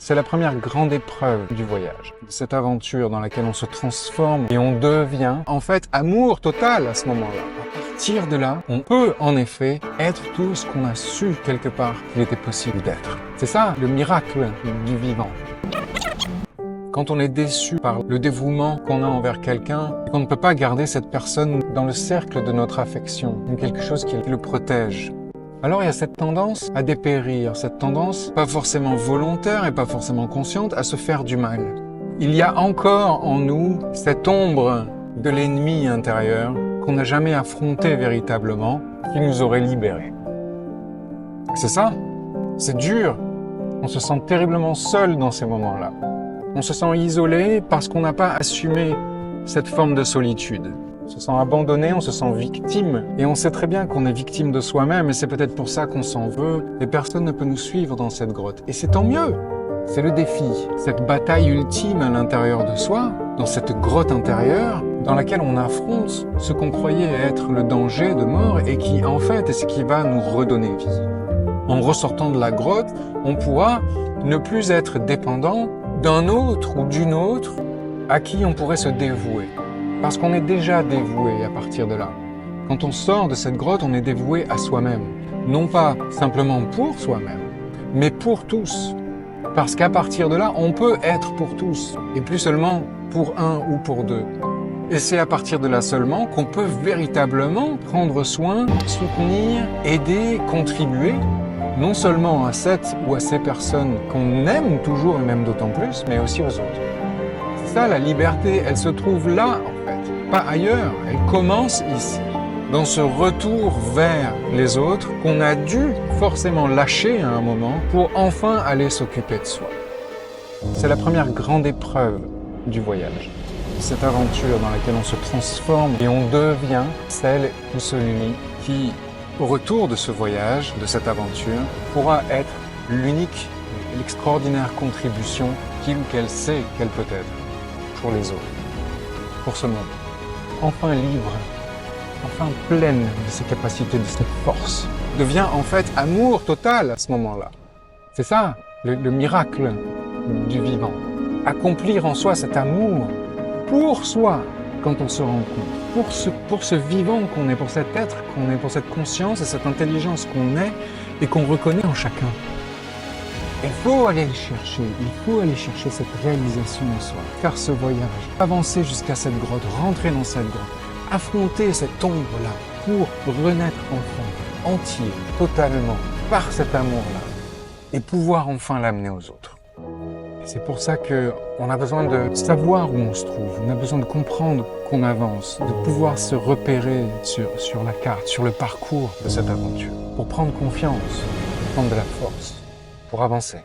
C'est la première grande épreuve du voyage, de cette aventure dans laquelle on se transforme et on devient, en fait, amour total à ce moment-là. À partir de là, on peut, en effet, être tout ce qu'on a su quelque part qu'il était possible d'être. C'est ça, le miracle du vivant. Quand on est déçu par le dévouement qu'on a envers quelqu'un, qu'on ne peut pas garder cette personne dans le cercle de notre affection, quelque chose qui le protège. Alors il y a cette tendance à dépérir, cette tendance pas forcément volontaire et pas forcément consciente à se faire du mal. Il y a encore en nous cette ombre de l'ennemi intérieur qu'on n'a jamais affronté véritablement, qui nous aurait libérés. C'est ça, c'est dur. On se sent terriblement seul dans ces moments-là. On se sent isolé parce qu'on n'a pas assumé cette forme de solitude. On se sent abandonné, on se sent victime. Et on sait très bien qu'on est victime de soi-même et c'est peut-être pour ça qu'on s'en veut. Et personne ne peut nous suivre dans cette grotte. Et c'est tant mieux. C'est le défi. Cette bataille ultime à l'intérieur de soi, dans cette grotte intérieure, dans laquelle on affronte ce qu'on croyait être le danger de mort et qui, en fait, est ce qui va nous redonner vie. En ressortant de la grotte, on pourra ne plus être dépendant d'un autre ou d'une autre à qui on pourrait se dévouer. Parce qu'on est déjà dévoué à partir de là. Quand on sort de cette grotte, on est dévoué à soi-même. Non pas simplement pour soi-même, mais pour tous. Parce qu'à partir de là, on peut être pour tous, et plus seulement pour un ou pour deux. Et c'est à partir de là seulement qu'on peut véritablement prendre soin, soutenir, aider, contribuer, non seulement à cette ou à ces personnes qu'on aime toujours et même d'autant plus, mais aussi aux autres. C'est ça, la liberté, elle se trouve là, en fait, pas ailleurs. Elle commence ici, dans ce retour vers les autres qu'on a dû forcément lâcher à un moment pour enfin aller s'occuper de soi. C'est la première grande épreuve du voyage. Cette aventure dans laquelle on se transforme et on devient celle ou celui qui, au retour de ce voyage, de cette aventure, pourra être l'unique, l'extraordinaire contribution qu'il ou qu'elle sait qu'elle peut être pour les autres, pour ce monde. Enfin libre, enfin pleine de ses capacités, de cette force, devient en fait amour total à ce moment-là. C'est ça, le miracle du vivant. Accomplir en soi cet amour pour soi quand on se rencontre, pour ce vivant qu'on est, pour cet être qu'on est, pour cette conscience et cette intelligence qu'on est et qu'on reconnaît en chacun. Il faut aller le chercher, il faut aller chercher cette réalisation en soi, faire ce voyage, avancer jusqu'à cette grotte, rentrer dans cette grotte, affronter cette ombre-là pour renaître enfin, entier, totalement, par cet amour-là, et pouvoir enfin l'amener aux autres. C'est pour ça qu'on a besoin de savoir où on se trouve, on a besoin de comprendre qu'on avance, de pouvoir se repérer sur la carte, sur le parcours de cette aventure, pour prendre confiance, prendre de la force, pour avancer.